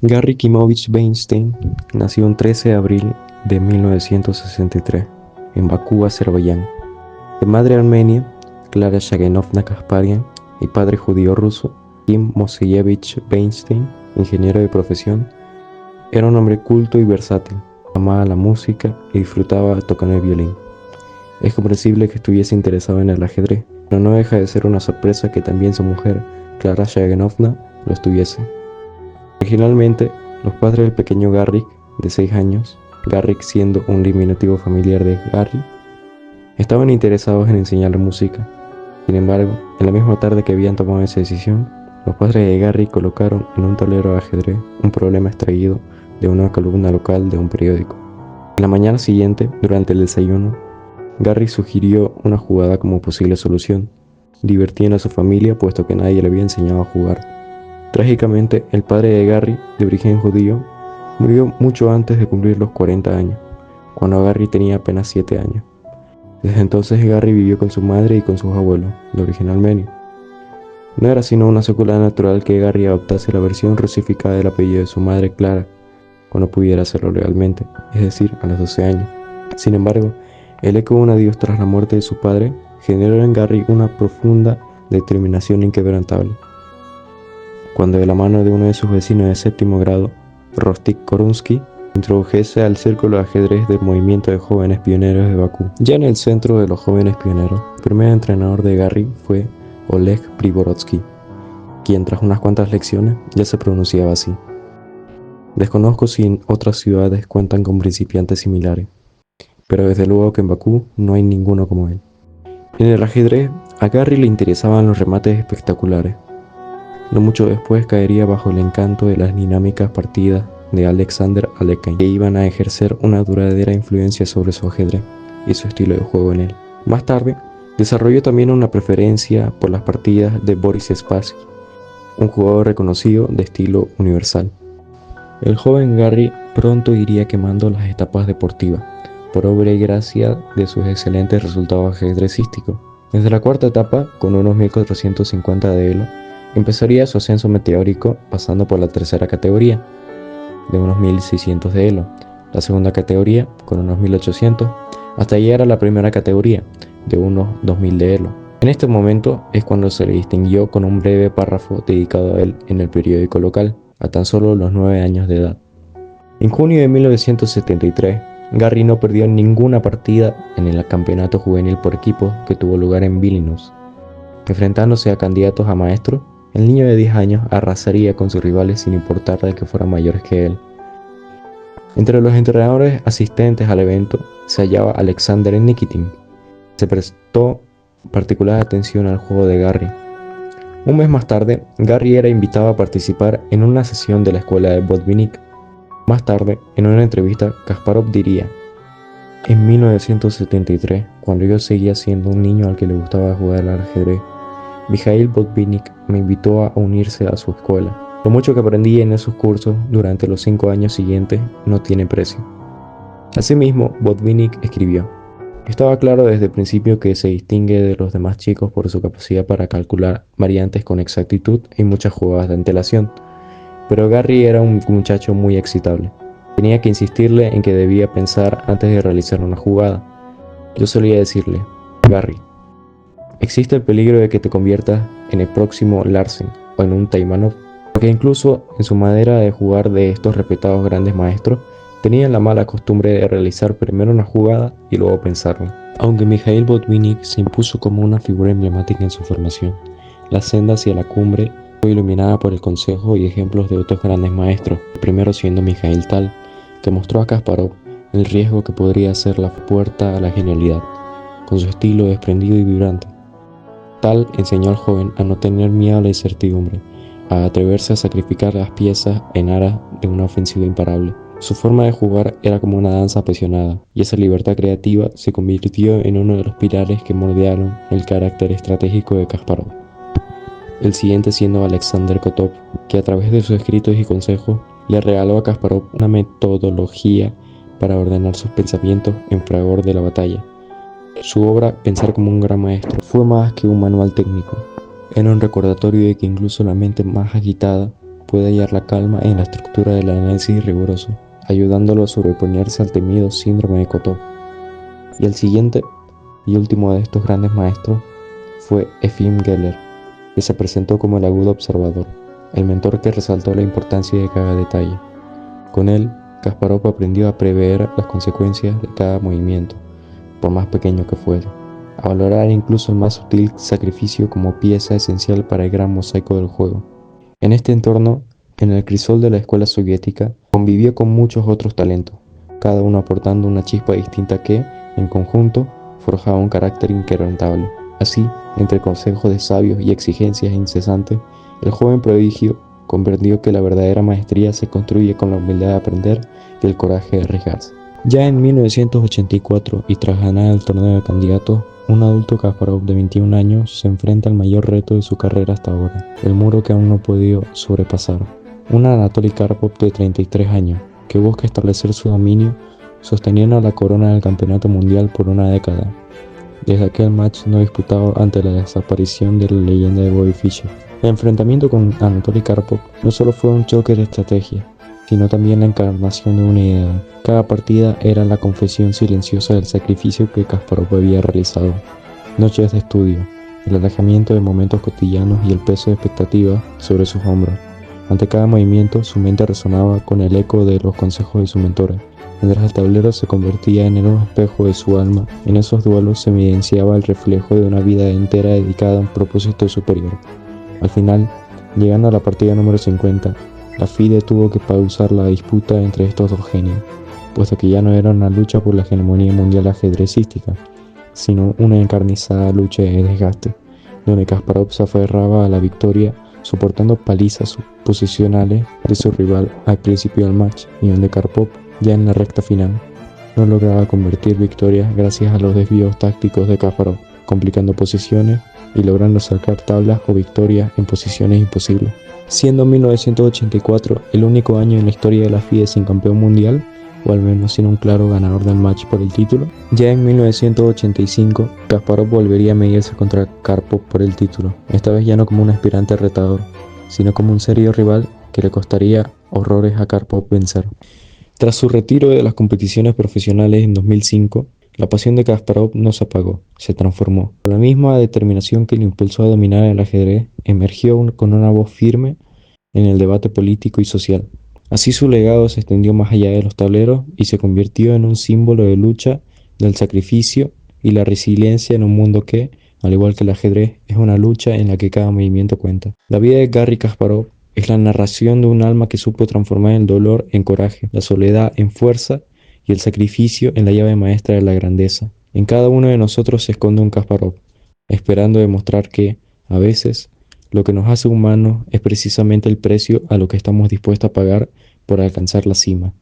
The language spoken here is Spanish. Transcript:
Garry Kimovich Beinstein nació el 13 de abril de 1963 en Bakú, Azerbaiyán. De madre armenia, Clara Shagenovna Kasparian, y padre judío ruso, Kim Moseyevich Beinstein, ingeniero de profesión, era un hombre culto y versátil, amaba la música y disfrutaba tocando el violín. Es comprensible que estuviese interesado en el ajedrez, pero no deja de ser una sorpresa que también su mujer, Clara Shagenovna, lo estuviese. Originalmente, los padres del pequeño Garrick, de 6 años, Garrick siendo un diminutivo familiar de Garry, estaban interesados en enseñarle música. Sin embargo, en la misma tarde que habían tomado esa decisión, los padres de Garry colocaron en un tablero de ajedrez un problema extraído de una columna local de un periódico. En la mañana siguiente, durante el desayuno, Garry sugirió una jugada como posible solución, divirtiendo a su familia puesto que nadie le había enseñado a jugar. Trágicamente, el padre de Garry, de origen judío, murió mucho antes de cumplir los 40 años, cuando Garry tenía apenas 7 años. Desde entonces Garry vivió con su madre y con sus abuelos, de origen armenio. No era sino una secuela natural que Garry adoptase la versión rusificada del apellido de su madre Clara, cuando pudiera hacerlo legalmente, es decir, a los 12 años. Sin embargo, el eco de un adiós tras la muerte de su padre generó en Garry una profunda determinación inquebrantable. Cuando de la mano de uno de sus vecinos de séptimo grado, Rostik Korunsky, introdujese al círculo de ajedrez del movimiento de jóvenes pioneros de Bakú. Ya en el centro de los jóvenes pioneros, el primer entrenador de Garry fue Oleg Priborotsky, quien tras unas cuantas lecciones ya se pronunciaba así. Desconozco si en otras ciudades cuentan con principiantes similares, pero desde luego que en Bakú no hay ninguno como él. En el ajedrez, a Garry le interesaban los remates espectaculares. No mucho después caería bajo el encanto de las dinámicas partidas de Alexander Alekhine, que iban a ejercer una duradera influencia sobre su ajedrez y su estilo de juego en él. Más tarde, desarrolló también una preferencia por las partidas de Boris Spassky, un jugador reconocido de estilo universal. El joven Garry pronto iría quemando las etapas deportivas, por obra y gracia de sus excelentes resultados ajedrecísticos. Desde la cuarta etapa, con unos 1450 de elo, empezaría su ascenso meteórico pasando por la tercera categoría, de unos 1600 de elo, la segunda categoría, con unos 1800, hasta llegar a la primera categoría, de unos 2000 de elo. En este momento es cuando se le distinguió con un breve párrafo dedicado a él en el periódico local, a tan solo los 9 años de edad. En junio de 1973, Garry no perdió ninguna partida en el campeonato juvenil por equipos que tuvo lugar en Vilnius. Enfrentándose a candidatos a maestro, el niño de 10 años arrasaría con sus rivales sin importar de que fueran mayores que él. Entre los entrenadores asistentes al evento se hallaba Alexander Nikitin. Se prestó particular atención al juego de Garry. Un mes más tarde, Garry era invitado a participar en una sesión de la escuela de Botvinnik. Más tarde, en una entrevista, Kasparov diría: en 1973, cuando yo seguía siendo un niño al que le gustaba jugar al ajedrez, Mikhail Botvinnik me invitó a unirse a su escuela. Lo mucho que aprendí en esos cursos durante los 5 años siguientes no tiene precio. Asimismo, Botvinnik escribió: estaba claro desde el principio que se distingue de los demás chicos por su capacidad para calcular variantes con exactitud y muchas jugadas de antelación, pero Garry era un muchacho muy excitable. Tenía que insistirle en que debía pensar antes de realizar una jugada. Yo solía decirle: Garry, existe el peligro de que te conviertas en el próximo Larsen o en un Taimanov, porque incluso en su manera de jugar de estos respetados grandes maestros, tenían la mala costumbre de realizar primero una jugada y luego pensarla. Aunque Mikhail Botvinnik se impuso como una figura emblemática en su formación, la senda hacia la cumbre fue iluminada por el consejo y ejemplos de otros grandes maestros, el primero siendo Mikhail Tal, que mostró a Kasparov el riesgo que podría ser la puerta a la genialidad, con su estilo desprendido y vibrante. Tal enseñó al joven a no tener miedo a la incertidumbre, a atreverse a sacrificar las piezas en aras de una ofensiva imparable. Su forma de jugar era como una danza apasionada, y esa libertad creativa se convirtió en uno de los pilares que moldearon el carácter estratégico de Kasparov. El siguiente siendo Alexander Kotov, que a través de sus escritos y consejos le regaló a Kasparov una metodología para ordenar sus pensamientos en fragor de la batalla. Su obra, Pensar como un gran maestro, fue más que un manual técnico. Era un recordatorio de que incluso la mente más agitada puede hallar la calma en la estructura del análisis riguroso, ayudándolo a sobreponerse al temido síndrome de Kotov. Y el siguiente y último de estos grandes maestros fue Efim Geller, que se presentó como el agudo observador, el mentor que resaltó la importancia de cada detalle. Con él, Kasparov aprendió a prever las consecuencias de cada movimiento, por más pequeño que fuera, a valorar incluso el más sutil sacrificio como pieza esencial para el gran mosaico del juego. En este entorno, en el crisol de la escuela soviética, convivió con muchos otros talentos, cada uno aportando una chispa distinta que, en conjunto, forjaba un carácter inquebrantable. Así, entre consejos de sabios y exigencias incesantes, el joven prodigio comprendió que la verdadera maestría se construye con la humildad de aprender y el coraje de arriesgarse. Ya en 1984, y tras ganar el torneo de candidatos, un adulto Kasparov de 21 años se enfrenta al mayor reto de su carrera hasta ahora, el muro que aún no ha podido sobrepasar. Un Anatoly Karpov de 33 años, que busca establecer su dominio sosteniendo la corona del campeonato mundial por una década, desde aquel match no disputado ante la desaparición de la leyenda de Bobby Fischer. El enfrentamiento con Anatoly Karpov no solo fue un choque de estrategia, sino también la encarnación de una idea. Cada partida era la confesión silenciosa del sacrificio que Kasparov había realizado. Noches de estudio, el alejamiento de momentos cotidianos y el peso de expectativas sobre sus hombros. Ante cada movimiento, su mente resonaba con el eco de los consejos de su mentor. Mientras el tablero se convertía en el espejo de su alma, en esos duelos se evidenciaba el reflejo de una vida entera dedicada a un propósito superior. Al final, llegando a la partida número 50, la FIDE tuvo que pausar la disputa entre estos dos genios, puesto que ya no era una lucha por la hegemonía mundial ajedrecística, sino una encarnizada lucha de desgaste, donde Kasparov se aferraba a la victoria soportando palizas posicionales de su rival al principio del match, y donde Karpov, ya en la recta final, no lograba convertir victorias gracias a los desvíos tácticos de Kasparov, complicando posiciones y logrando sacar tablas o victorias en posiciones imposibles. Siendo 1984 el único año en la historia de la FIDE sin campeón mundial, o al menos sin un claro ganador del match por el título, ya en 1985 Kasparov volvería a medirse contra Karpov por el título, esta vez ya no como un aspirante retador, sino como un serio rival que le costaría horrores a Karpov vencer. Tras su retiro de las competiciones profesionales en 2005, la pasión de Kasparov no se apagó, se transformó. Con la misma determinación que le impulsó a dominar el ajedrez, emergió con una voz firme en el debate político y social. Así su legado se extendió más allá de los tableros y se convirtió en un símbolo de lucha, del sacrificio y la resiliencia en un mundo que, al igual que el ajedrez, es una lucha en la que cada movimiento cuenta. La vida de Garry Kasparov es la narración de un alma que supo transformar el dolor en coraje, la soledad en fuerza y el sacrificio en la llave maestra de la grandeza. En cada uno de nosotros se esconde un Kasparov, esperando demostrar que, a veces, lo que nos hace humanos es precisamente el precio a lo que estamos dispuestos a pagar por alcanzar la cima.